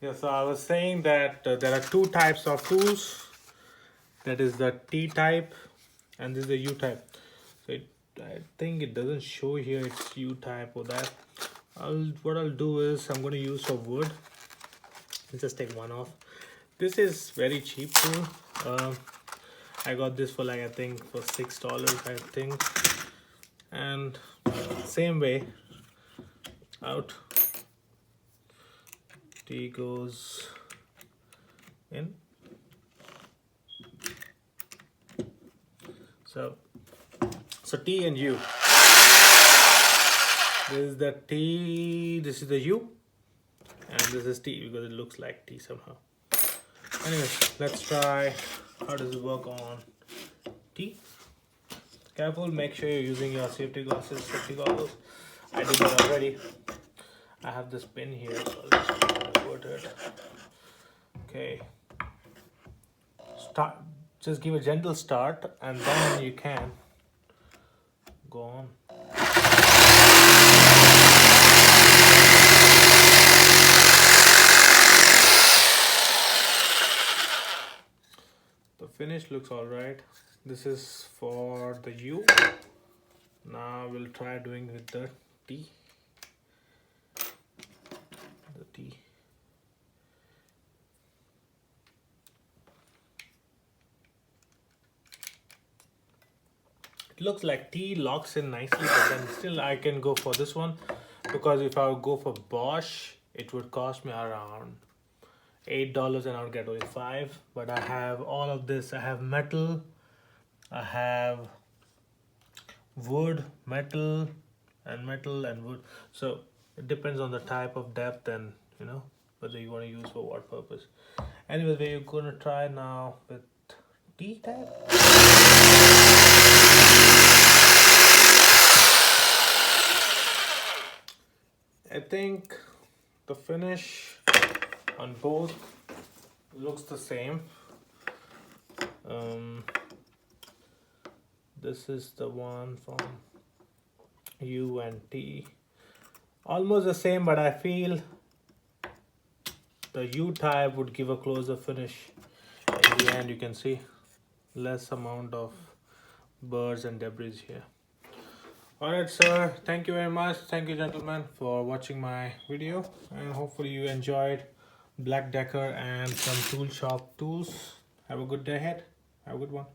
Yeah, so I was saying that there are two types of tools. That is the T type and this is the U type. So I think it doesn't show here it's U type or that. What I'll do is I'm going to use some wood. Let's just take one off. This is very cheap tool. I got this for like I think for $6 I think, and same way out. T goes in. So T and U. This is the T, this is the U, and this is T because it looks like T somehow. Anyways, let's try how does it work on T. Careful, make sure you're using your safety glasses, safety goggles. I did that already. I have this pin here, so I'll just put it. Okay. Start. Just give a gentle start, and then you can go on. The finish looks all right. This is for the U. Now we'll try doing with the T. The T. It looks like T locks in nicely, but then still I can go for this one because if I would go for Bosch, it would cost me around $8 and I would get only 5. But I have all of this. I have metal, I have wood, metal and wood. So it depends on the type of depth and whether you want to use for what purpose. Anyway, we're gonna try now with T type. I think the finish on both looks the same. This is the one from U and T. Almost the same, but I feel the U type would give a closer finish. In the end, you can see less amount of burrs and debris here. Alright sir, thank you very much. Thank you gentlemen for watching my video, and hopefully you enjoyed Black Decker and some tool shop tools. Have a good day ahead. Have a good one.